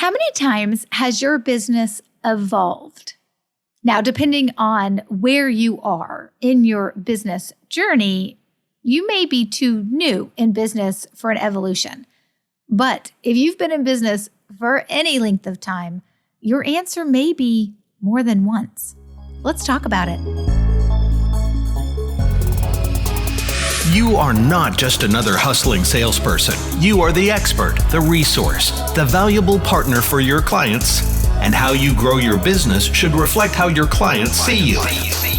How many times has your business evolved? Now, depending on where you are in your business journey, you may be too new in business for an evolution. But if you've been in business for any length of time, your answer may be more than once. Let's talk about it. You are not just another hustling salesperson. You are the expert, the resource, the valuable partner for your clients. And how you grow your business should reflect how your clients see you.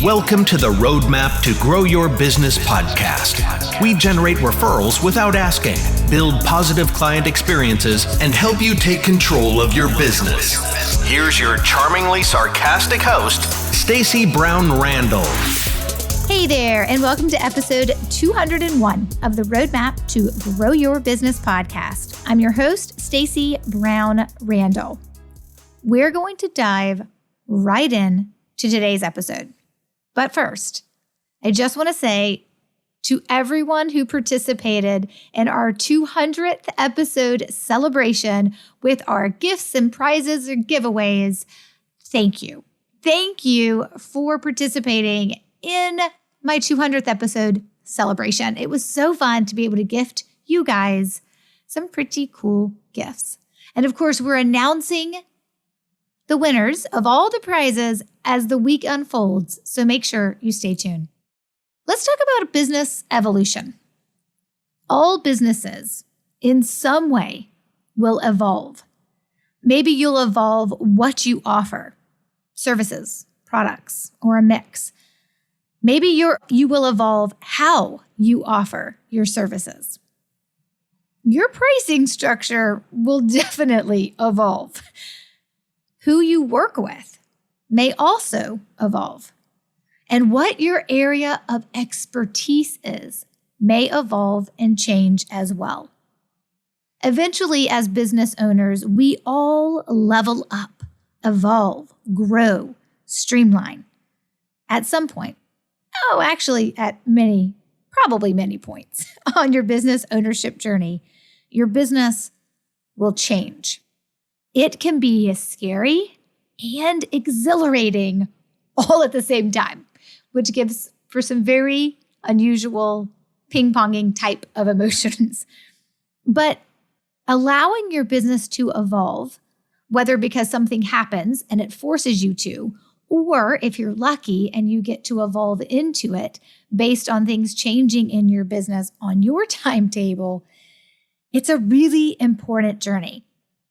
Welcome to the Roadmap to Grow Your Business podcast. We generate referrals without asking, build positive client experiences, and help you take control of your business. Here's your charmingly sarcastic host, Stacey Brown Randall. Hey there, and welcome to episode 201 of the Roadmap to Grow Your Business podcast. I'm your host, Stacey Brown Randall. We're going to dive right in to today's episode. But first, I just want to say to everyone who participated in our 200th episode celebration with our gifts and prizes or giveaways, thank you. Thank you for participating in my 200th episode celebration. It was so fun to be able to gift you guys some pretty cool gifts. And of course, we're announcing the winners of all the prizes as the week unfolds, so make sure you stay tuned. Let's talk about business evolution. All businesses, in some way, will evolve. Maybe you'll evolve what you offer, services, products, or a mix. Maybe you will evolve how you offer your services. Your pricing structure will definitely evolve. Who you work with may also evolve. And what your area of expertise is may evolve and change as well. Eventually, as business owners, we all level up, evolve, grow, streamline at some point. Oh, actually, at probably many points on your business ownership journey, your business will change. It can be scary and exhilarating all at the same time, which gives for some very unusual ping-ponging type of emotions. But allowing your business to evolve, whether because something happens and it forces you to, or if you're lucky and you get to evolve into it based on things changing in your business on your timetable, it's a really important journey.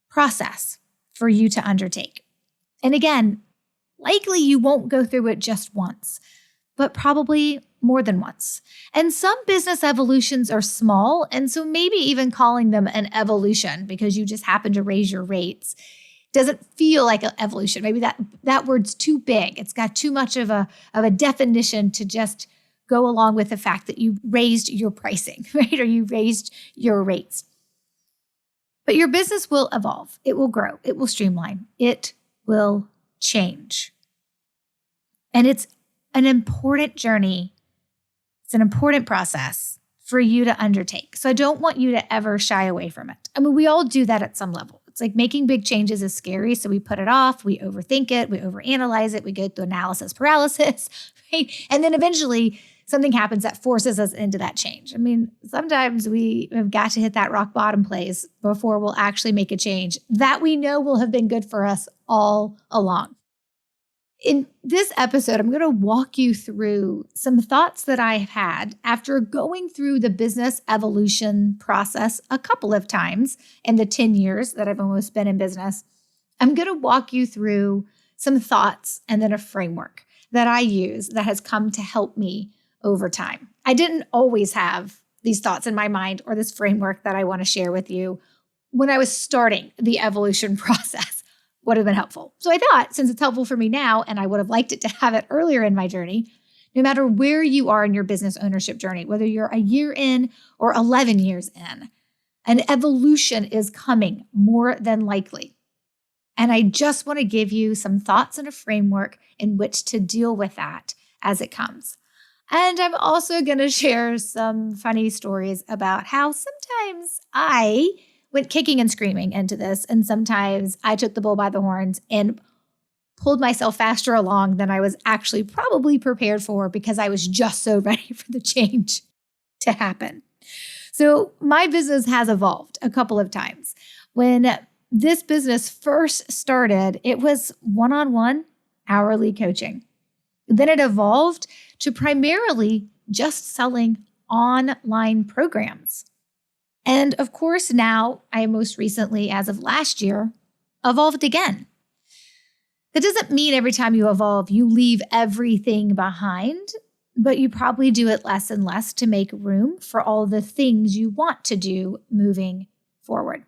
Process for you to undertake. And again, likely you won't go through it just once, but probably more than once. And some business evolutions are small, and so maybe even calling them an evolution because you just happen to raise your rates doesn't feel like an evolution. Maybe that word's too big. It's got too much of a definition to just go along with the fact that you raised your pricing, right? Or you raised your rates. But your business will evolve. It will grow. It will streamline. It will change. And it's an important journey. It's an important process for you to undertake. So I don't want you to ever shy away from it. I mean, we all do that at some level. It's like making big changes is scary, so we put it off, we overthink it, we overanalyze it, we go through analysis paralysis, right? And then eventually something happens that forces us into that change. I mean, sometimes we have got to hit that rock bottom place before we'll actually make a change that we know will have been good for us all along. In this episode, I'm going to walk you through some thoughts that I've had after going through the business evolution process a couple of times in the 10 years that I've almost been in business. I'm going to walk you through some thoughts and then a framework that I use that has come to help me over time. I didn't always have these thoughts in my mind or this framework that I want to share with you when I was starting the evolution process. Would have been helpful. So I thought, since it's helpful for me now, and I would have liked it to have it earlier in my journey, no matter where you are in your business ownership journey, whether you're a year in or 11 years in, an evolution is coming more than likely. And I just want to give you some thoughts and a framework in which to deal with that as it comes. And I'm also going to share some funny stories about how sometimes I went kicking and screaming into this. And sometimes I took the bull by the horns and pulled myself faster along than I was actually probably prepared for because I was just so ready for the change to happen. So my business has evolved a couple of times. When this business first started, it was one-on-one hourly coaching. Then it evolved to primarily just selling online programs. And of course, now I most recently, as of last year, evolved again. That doesn't mean every time you evolve, you leave everything behind, but you probably do it less and less to make room for all the things you want to do moving forward.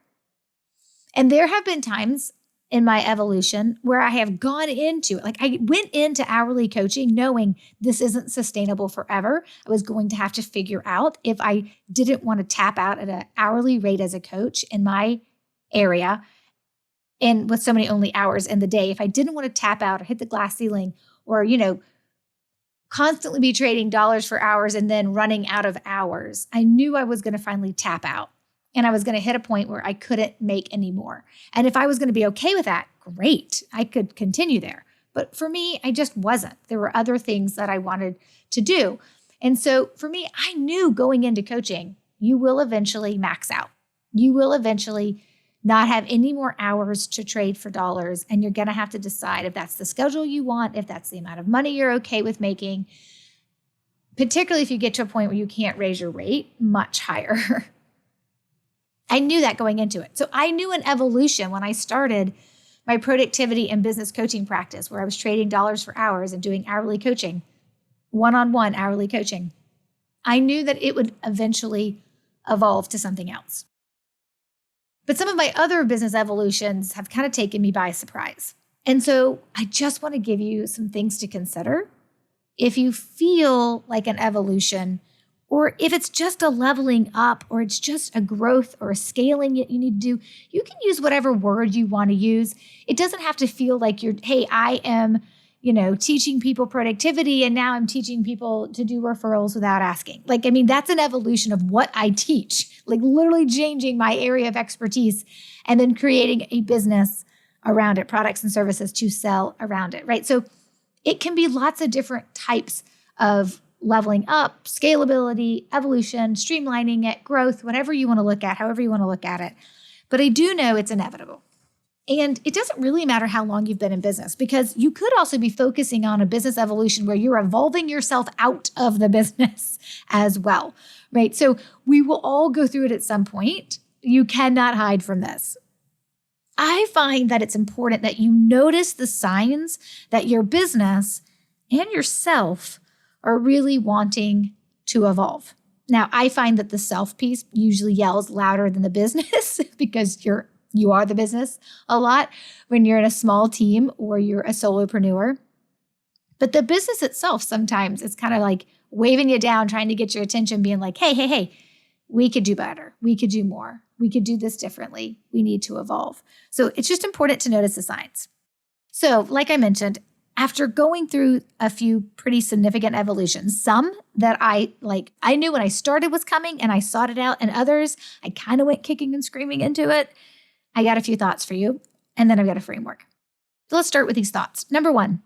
And there have been times in my evolution where I have gone into it. Like I went into hourly coaching knowing this isn't sustainable forever. I was going to have to figure out if I didn't want to tap out at an hourly rate as a coach in my area and with so many only hours in the day, if I didn't want to tap out or hit the glass ceiling or, constantly be trading dollars for hours and then running out of hours, I knew I was going to finally tap out and I was going to hit a point where I couldn't make any more. And if I was going to be okay with that, great, I could continue there. But for me, I just wasn't. There were other things that I wanted to do. And so for me, I knew going into coaching, you will eventually max out. You will eventually not have any more hours to trade for dollars. And you're going to have to decide if that's the schedule you want, if that's the amount of money you're okay with making, particularly if you get to a point where you can't raise your rate much higher. I knew that going into it. So I knew an evolution when I started my productivity and business coaching practice, where I was trading dollars for hours and doing hourly coaching, one-on-one hourly coaching. I knew that it would eventually evolve to something else. But some of my other business evolutions have kind of taken me by surprise. And so I just want to give you some things to consider. If you feel like an evolution, or if it's just a leveling up, or it's just a growth or a scaling that you need to do, you can use whatever word you want to use. It doesn't have to feel like hey, I am, teaching people productivity and now I'm teaching people to do referrals without asking. That's an evolution of what I teach, like literally changing my area of expertise and then creating a business around it, products and services to sell around it, right? So it can be lots of different types of leveling up, scalability, evolution, streamlining it, growth, whatever you want to look at, however you want to look at it. But I do know it's inevitable. And it doesn't really matter how long you've been in business, because you could also be focusing on a business evolution where you're evolving yourself out of the business as well, right? So we will all go through it at some point. You cannot hide from this. I find that it's important that you notice the signs that your business and yourself are really wanting to evolve. Now, I find that the self piece usually yells louder than the business because you are the business a lot when you're in a small team or you're a solopreneur. But the business itself, sometimes it's kind of like waving you down, trying to get your attention, being like, hey, we could do better. We could do more. We could do this differently. We need to evolve. So it's just important to notice the signs. So like I mentioned, after going through a few pretty significant evolutions, some that I knew when I started was coming and I sought it out, and others I kind of went kicking and screaming into it, I got a few thoughts for you, and then I've got a framework. So let's start with these thoughts. Number one,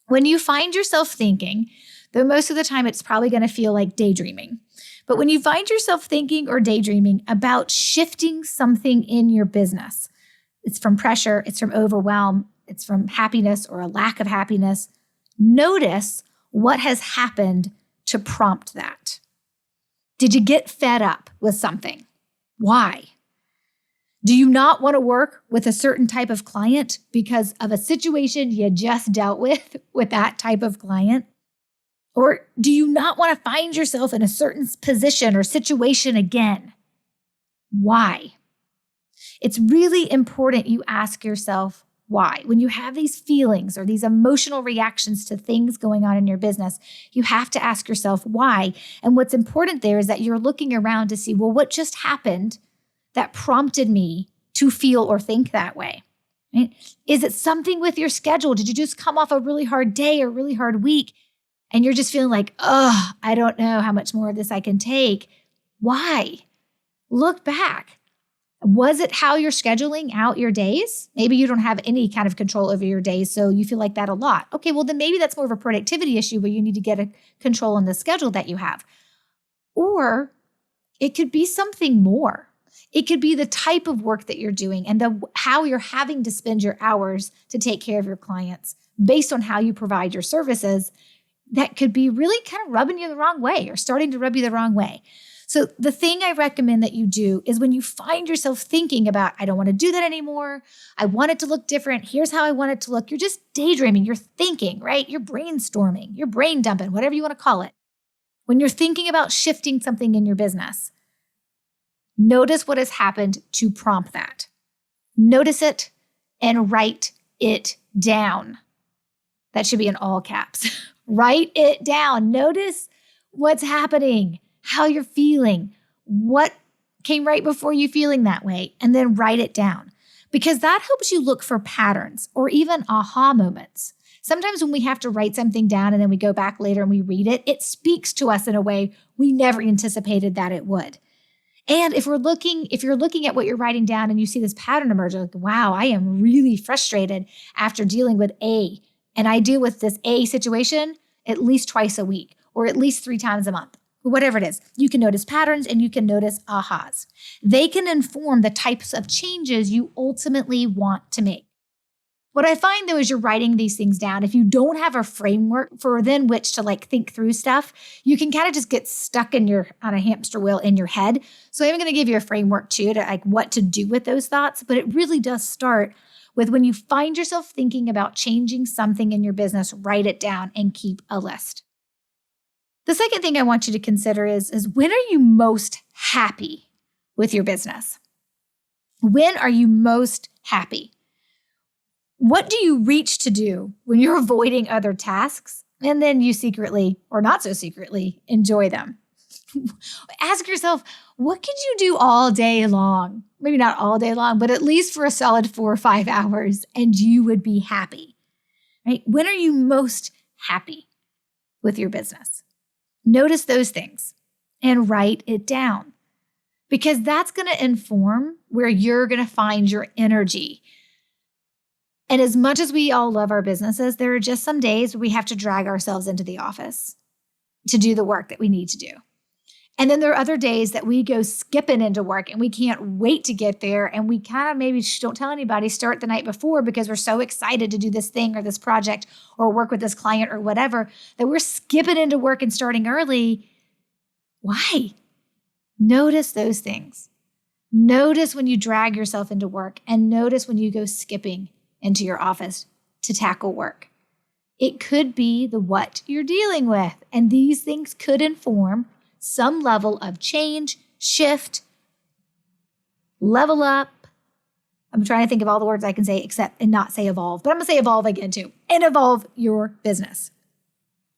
when you find yourself thinking, though most of the time it's probably going to feel like daydreaming, but when you find yourself thinking or daydreaming about shifting something in your business, it's from pressure, it's from overwhelm, it's from happiness or a lack of happiness, notice what has happened to prompt that. Did you get fed up with something? Why? Do you not want to work with a certain type of client because of a situation you just dealt with that type of client? Or do you not want to find yourself in a certain position or situation again? Why? It's really important you ask yourself why. When you have these feelings or these emotional reactions to things going on in your business, you have to ask yourself why. And what's important there is that you're looking around to see, well, what just happened that prompted me to feel or think that way? Right? Is it something with your schedule? Did you just come off a really hard day or really hard week and you're just feeling like, I don't know how much more of this I can take? Why? Look back. Was it how you're scheduling out your days? Maybe you don't have any kind of control over your days, so you feel like that a lot. Okay, well, then maybe that's more of a productivity issue where you need to get a control on the schedule that you have. Or it could be something more. It could be the type of work that you're doing and how you're having to spend your hours to take care of your clients based on how you provide your services that could be really kind of rubbing you the wrong way or starting to rub you the wrong way. So the thing I recommend that you do is when you find yourself thinking about, I don't want to do that anymore. I want it to look different. Here's how I want it to look. You're just daydreaming. You're thinking, right? You're brainstorming. You're brain dumping, whatever you want to call it. When you're thinking about shifting something in your business, notice what has happened to prompt that. Notice it and write it down. That should be in all caps. Write it down. Notice what's happening, how you're feeling, what came right before you feeling that way, and then write it down. Because that helps you look for patterns or even aha moments. Sometimes when we have to write something down and then we go back later and we read it, it speaks to us in a way we never anticipated that it would. And if you're looking at what you're writing down and you see this pattern emerge, like, wow, I am really frustrated after dealing with A. And I deal with this A situation at least twice a week or at least 3 times a month, or whatever it is. You can notice patterns and you can notice ahas. They can inform the types of changes you ultimately want to make. What I find though, is you're writing these things down. If you don't have a framework for then which to think through stuff, you can kind of just get stuck on a hamster wheel in your head. So I'm going to give you a framework too to what to do with those thoughts. But it really does start with when you find yourself thinking about changing something in your business, write it down and keep a list. The second thing I want you to consider is when are you most happy with your business? When are you most happy? What do you reach to do when you're avoiding other tasks and then you secretly, or not so secretly, enjoy them? Ask yourself, what could you do all day long? Maybe not all day long, but at least for a solid 4 or 5 hours, and you would be happy, right? When are you most happy with your business? Notice those things and write it down, because that's going to inform where you're going to find your energy. And as much as we all love our businesses, there are just some days where we have to drag ourselves into the office to do the work that we need to do. And then there are other days that we go skipping into work and we can't wait to get there. And we kind of maybe don't tell anybody, start the night before because we're so excited to do this thing or this project or work with this client or whatever, that we're skipping into work and starting early. Why? Notice those things. Notice when you drag yourself into work and notice when you go skipping into your office to tackle work. It could be what you're dealing with. And these things could inform some level of change, shift, level up. I'm trying to think of all the words I can say except and not say evolve, but I'm going to say evolve again too, and evolve your business.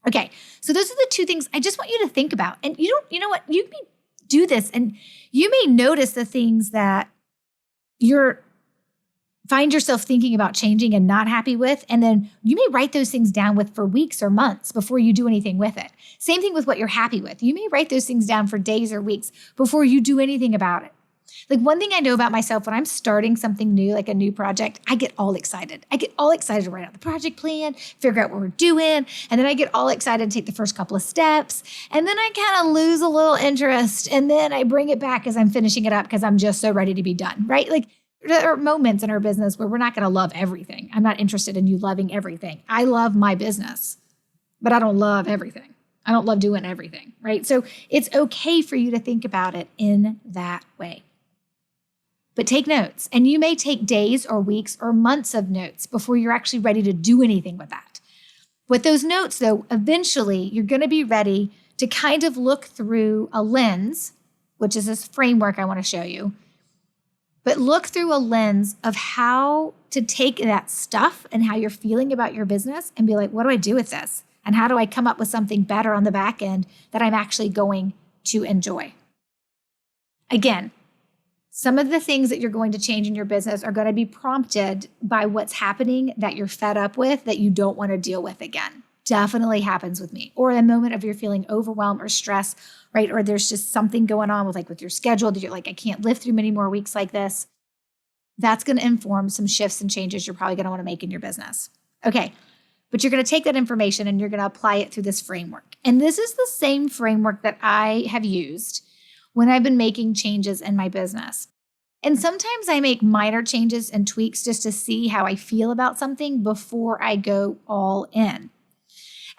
Okay, so those are the 2 things I just want you to think about. And you know what? You may do this and you may notice the things that you're find yourself thinking about changing and not happy with, and then you may write those things down for weeks or months before you do anything with it. Same thing with what you're happy with. You may write those things down for days or weeks before you do anything about it. One thing I know about myself, when I'm starting something new, like a new project, I get all excited. I get all excited to write out the project plan, figure out what we're doing, and then I get all excited to take the first couple of steps, and then I kind of lose a little interest, and then I bring it back as I'm finishing it up because I'm just so ready to be done, right? There are moments in our business where we're not going to love everything. I'm not interested in you loving everything. I love my business, but I don't love everything. I don't love doing everything, right? So it's okay for you to think about it in that way. But take notes, and you may take days or weeks or months of notes before you're actually ready to do anything with that. With those notes, though, eventually you're going to be ready to kind of look through a lens, which is this framework I want to show you, but look through a lens of how to take that stuff and how you're feeling about your business and be like, what do I do with this? And how do I come up with something better on the back end that I'm actually going to enjoy? Again, some of the things that you're going to change in your business are going to be prompted by what's happening that you're fed up with, that you don't want to deal with again. definitely happens with me. Or a moment of you're feeling overwhelmed or stressed, right? Or there's just something going on with your schedule that you're like, I can't live through many more weeks like this. That's going to inform some shifts and changes you're probably going to want to make in your business. Okay. But you're going to take that information and you're going to apply it through this framework. And this is the same framework that I have used when I've been making changes in my business. And sometimes I make minor changes and tweaks just to see how I feel about something before I go all in.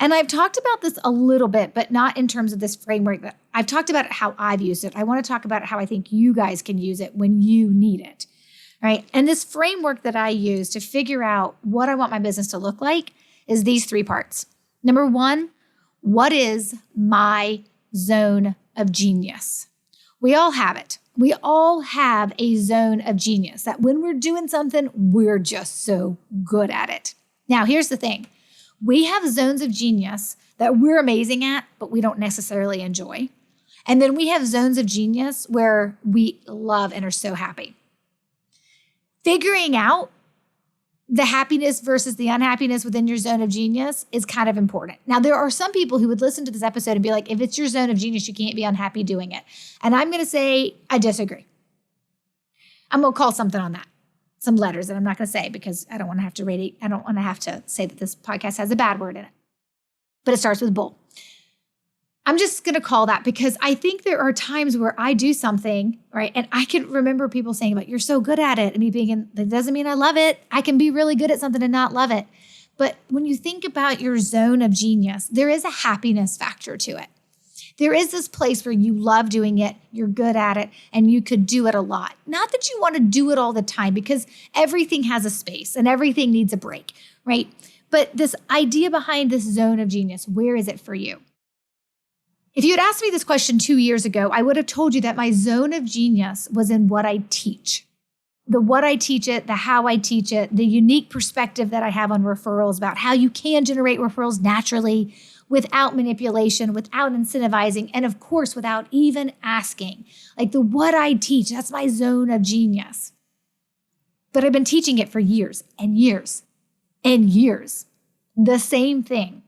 And I've talked about this a little bit, but not in terms of this framework. I've talked about how I've used it. I want to talk about how I think you guys can use it when you need it, right? And this framework that I use to figure out what I want my business to look like is these 3 parts. Number 1, what is my zone of genius? We all have it. We all have a zone of genius that when we're doing something, we're just so good at it. Now, here's the thing. We have zones of genius that we're amazing at, but we don't necessarily enjoy. And then we have zones of genius where we love and are so happy. Figuring out the happiness versus the unhappiness within your zone of genius is kind of important. Now, there are some people who would listen to this episode and be like, if it's your zone of genius, you can't be unhappy doing it. And I'm going to say, I disagree. I'm going to call something on that. Some letters that I'm not going to say because I don't want to have to I don't want to have to say that this podcast has a bad word in it. But it starts with bull. I'm just going to call that because I think there are times where I do something, right? And I can remember people saying, but you're so good at it. And me being, that doesn't mean I love it. I can be really good at something and not love it. But when you think about your zone of genius, there is a happiness factor to it. There is this place where you love doing it, you're good at it, and you could do it a lot. Not that you want to do it all the time because everything has a space and everything needs a break, right? But this idea behind this zone of genius, where is it for you? If you had asked me this question 2 years ago, I would have told you that my zone of genius was in what I teach. The what I teach it, the how I teach it, the unique perspective that I have on referrals about how you can generate referrals naturally without manipulation, without incentivizing, and of course, without even asking. Like the what I teach, that's my zone of genius. But I've been teaching it for years and years and years. The same thing.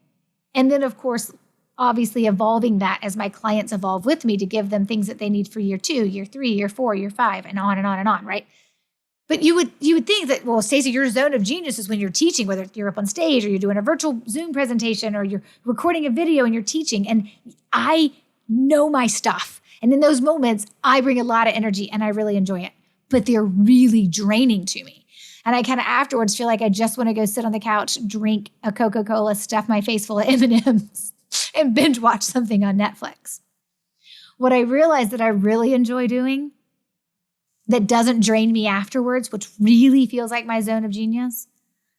And then, of course, obviously evolving that as my clients evolve with me to give them things that they need for year 2, year 3, year 4, year 5, and on and on and on, right? But you would think that, well, Stacey, your zone of genius is when you're teaching, whether you're up on stage or you're doing a virtual Zoom presentation or you're recording a video and you're teaching. And I know my stuff. And in those moments, I bring a lot of energy and I really enjoy it. But they're really draining to me. And I kind of afterwards feel like I just want to go sit on the couch, drink a Coca-Cola, stuff my face full of M&Ms, and binge watch something on Netflix. What I realized that I really enjoy doing that doesn't drain me afterwards, which really feels like my zone of genius,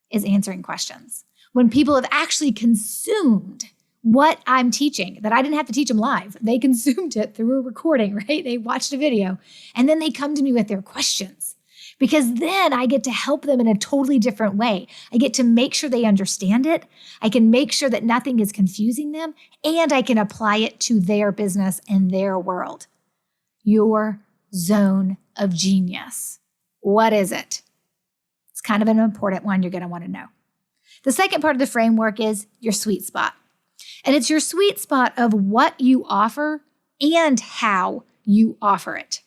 is answering questions. When people have actually consumed what I'm teaching, that I didn't have to teach them live. They consumed it through a recording, right? They watched a video, and then they come to me with their questions. Because then I get to help them in a totally different way. I get to make sure they understand it. I can make sure that nothing is confusing them, and I can apply it to their business and their world. Your zone of genius. What is it? It's kind of an important one you're going to want to know. The second part of the framework is your sweet spot. And it's your sweet spot of what you offer and how you offer it.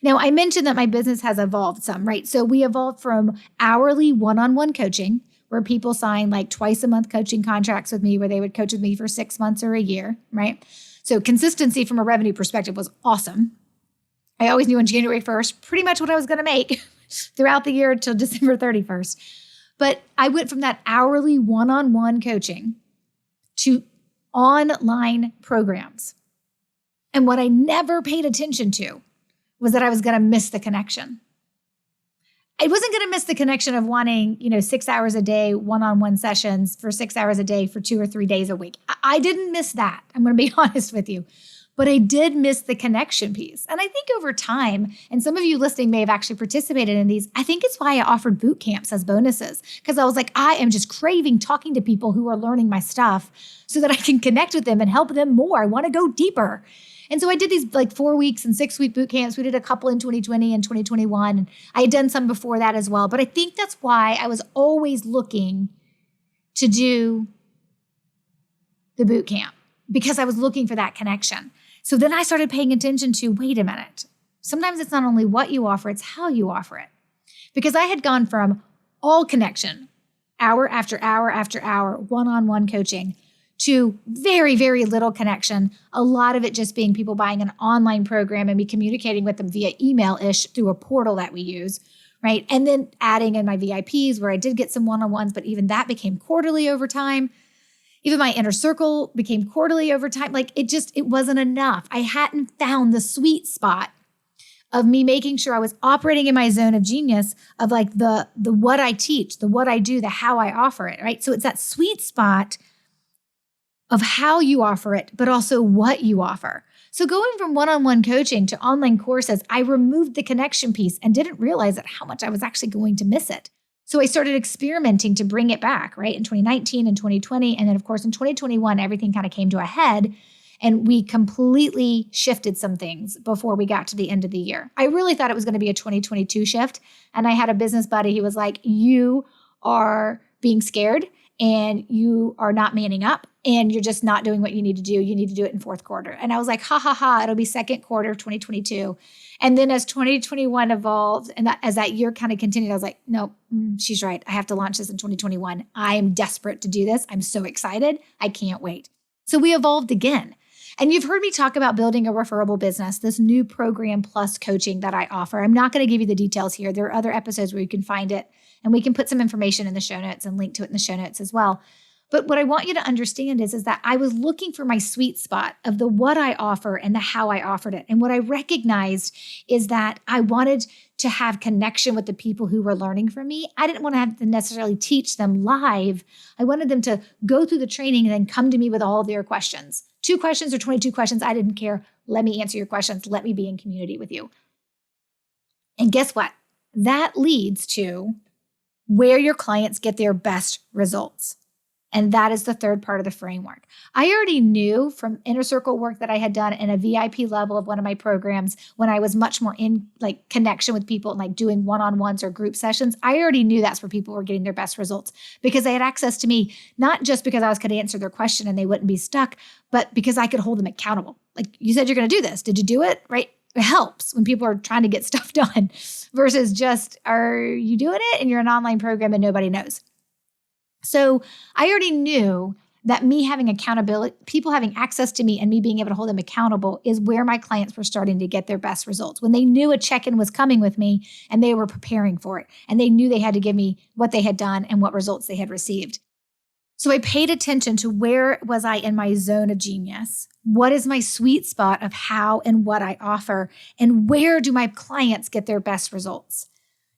Now, I mentioned that my business has evolved some, right? So we evolved from hourly one-on-one coaching, where people sign like twice a month coaching contracts with me, where they would coach with me for 6 months or a year, right? So consistency from a revenue perspective was awesome. I always knew on January 1st, pretty much what I was going to make throughout the year until December 31st. But I went from that hourly one-on-one coaching to online programs. And what I never paid attention to was that I was going to miss the connection. I wasn't going to miss the connection of wanting, 6 hours a day, one-on-one sessions for 6 hours a day for 2 or 3 days a week. I didn't miss that. I'm going to be honest with you. But I did miss the connection piece. And I think over time, and some of you listening may have actually participated in these, I think it's why I offered boot camps as bonuses. Because I was like, I am just craving talking to people who are learning my stuff so that I can connect with them and help them more. I want to go deeper. And so I did these like 4 weeks and 6 week boot camps. We did a couple in 2020 and 2021. And I had done some before that as well. But I think that's why I was always looking to do the boot camp because I was looking for that connection. So then I started paying attention to, wait a minute. Sometimes it's not only what you offer, it's how you offer it. Because I had gone from all connection, hour after hour after hour, one-on-one coaching, to very, very little connection. A lot of it just being people buying an online program and me communicating with them via email-ish through a portal that we use, right? And then adding in my VIPs where I did get some one-on-ones, but even that became quarterly over time. Even my inner circle became quarterly over time. Like it wasn't enough. I hadn't found the sweet spot of me making sure I was operating in my zone of genius of like the what I teach, the what I do, the how I offer it, right? So it's that sweet spot of how you offer it, but also what you offer. So going from one-on-one coaching to online courses, I removed the connection piece and didn't realize how much I was actually going to miss it. So I started experimenting to bring it back, right? In 2019 and 2020. And then of course in 2021, everything kind of came to a head and we completely shifted some things before we got to the end of the year. I really thought it was going to be a 2022 shift. And I had a business buddy who was like, you are being scared and you are not manning up and you're just not doing what you need to do. You need to do it in fourth quarter. And I was like, ha, ha, ha, it'll be second quarter of 2022. And then as 2021 evolved and as that year kind of continued, I was like, no, she's right. I have to launch this in 2021. I am desperate to do this. I'm so excited. I can't wait. So we evolved again. And you've heard me talk about building a referable business, this new program plus coaching that I offer. I'm not going to give you the details here. There are other episodes where you can find it, and we can put some information in the show notes and link to it in the show notes as well. But what I want you to understand is that I was looking for my sweet spot of the what I offer and the how I offered it. And what I recognized is that I wanted to have connection with the people who were learning from me. I didn't want to have to necessarily teach them live. I wanted them to go through the training and then come to me with all of their questions. 2 questions or 22 questions, I didn't care. Let me answer your questions. Let me be in community with you. And guess what? That leads to where your clients get their best results. And that is the third part of the framework. I already knew from inner circle work that I had done in a VIP level of one of my programs when I was much more in like connection with people and like doing one-on-ones or group sessions. I already knew that's where people were getting their best results because they had access to me, not just because I could answer their question and they wouldn't be stuck, but because I could hold them accountable. Like, you said you're going to do this. Did you do it? Right? It helps when people are trying to get stuff done versus just, are you doing it? And you're an online program and nobody knows. So I already knew that me having accountability, people having access to me and me being able to hold them accountable is where my clients were starting to get their best results. When they knew a check-in was coming with me and they were preparing for it and they knew they had to give me what they had done and what results they had received. So I paid attention to where was I in my zone of genius? What is my sweet spot of how and what I offer? And where do my clients get their best results?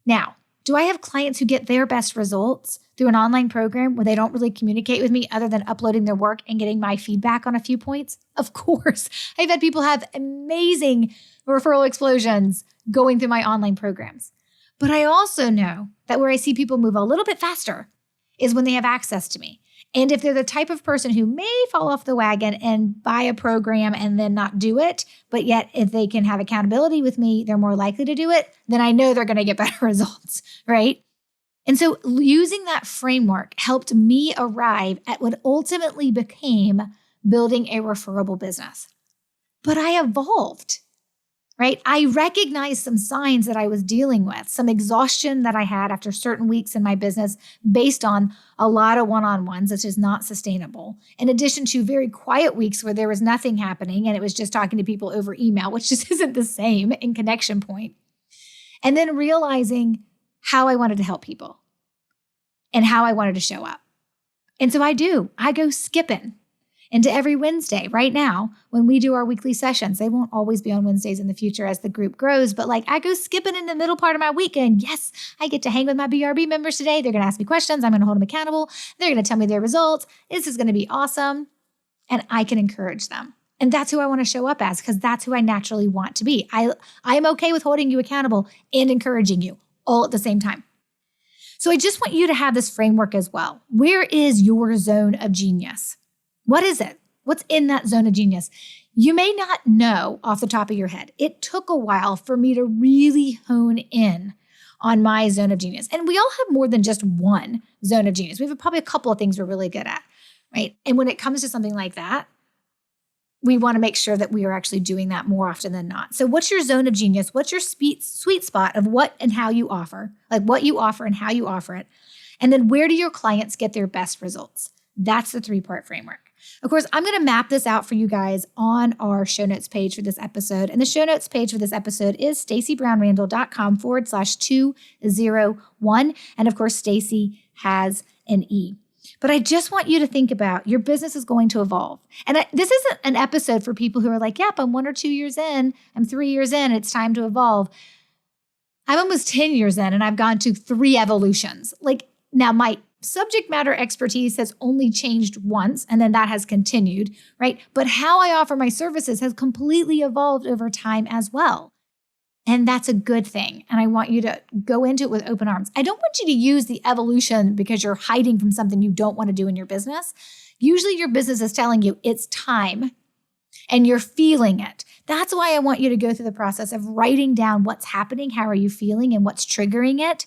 Now, do I have clients who get their best results through an online program where they don't really communicate with me other than uploading their work and getting my feedback on a few points? Of course. I've had people have amazing referral explosions going through my online programs. But I also know that where I see people move a little bit faster is when they have access to me. And if they're the type of person who may fall off the wagon and buy a program and then not do it, but yet if they can have accountability with me, they're more likely to do it, then I know they're going to get better results, right? And so using that framework helped me arrive at what ultimately became building a referable business. But I evolved, right? I recognized some signs that I was dealing with, some exhaustion that I had after certain weeks in my business based on a lot of one-on-ones, which is not sustainable. In addition to very quiet weeks where there was nothing happening and it was just talking to people over email, which just isn't the same in connection point. And then realizing how I wanted to help people and how I wanted to show up. And so I go skipping into every Wednesday right now when we do our weekly sessions. They won't always be on Wednesdays in the future as the group grows, but like I go skipping in the middle part of my weekend. Yes, I get to hang with my BRB members today. They're going to ask me questions. I'm going to hold them accountable. They're going to tell me their results. This is going to be awesome. And I can encourage them. And that's who I want to show up as because that's who I naturally want to be. I'm okay with holding you accountable and encouraging you all at the same time. So I just want you to have this framework as well. Where is your zone of genius? What is it? What's in that zone of genius? You may not know off the top of your head. It took a while for me to really hone in on my zone of genius. And we all have more than just one zone of genius. We have probably a couple of things we're really good at, right? And when it comes to something like that, we want to make sure that we are actually doing that more often than not. So what's your zone of genius? What's your sweet spot of what and how you offer, like what you offer and how you offer it? And then where do your clients get their best results? That's the 3-part framework. Of course, I'm going to map this out for you guys on our show notes page for this episode. And the show notes page for this episode is stacybrownrandall.com/201. And of course, Stacy has an E. But I just want you to think about your business is going to evolve. And this isn't an episode for people who are like, yep, I'm 1 or 2 years in, I'm 3 years in, it's time to evolve. I'm almost 10 years in and I've gone to 3 evolutions. Like now my subject matter expertise has only changed once and then that has continued, right? But how I offer my services has completely evolved over time as well. And that's a good thing. And I want you to go into it with open arms. I don't want you to use the evolution because you're hiding from something you don't want to do in your business. Usually your business is telling you it's time and you're feeling it. That's why I want you to go through the process of writing down what's happening, how are you feeling, and what's triggering it.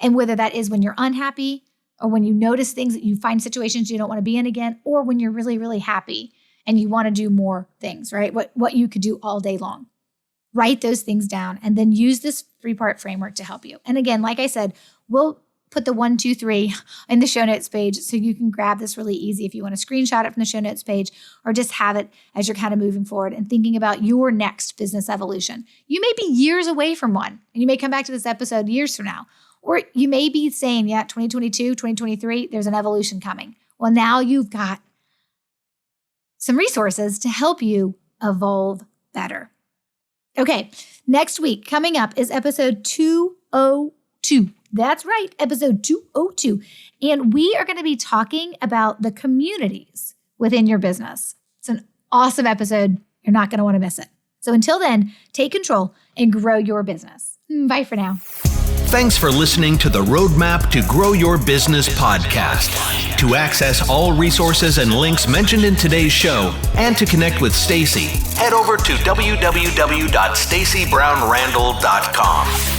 And whether that is when you're unhappy or when you notice things that you find situations you don't want to be in again, or when you're really, really happy and you want to do more things, right? What you could do all day long. Write those things down and then use this 3-part framework to help you. And again, like I said, we'll put the 1, 2, 3 in the show notes page so you can grab this really easy if you want to screenshot it from the show notes page or just have it as you're kind of moving forward and thinking about your next business evolution. You may be years away from one and you may come back to this episode years from now. Or you may be saying, yeah, 2022, 2023, there's an evolution coming. Well, now you've got some resources to help you evolve better. Okay, next week coming up is episode 202. That's right, episode 202. And we are going to be talking about the communities within your business. It's an awesome episode. You're not going to want to miss it. So until then, take control and grow your business. Bye for now. Thanks for listening to the Roadmap to Grow Your Business podcast. To access all resources and links mentioned in today's show and to connect with Stacy, head over to www.stacybrownrandall.com.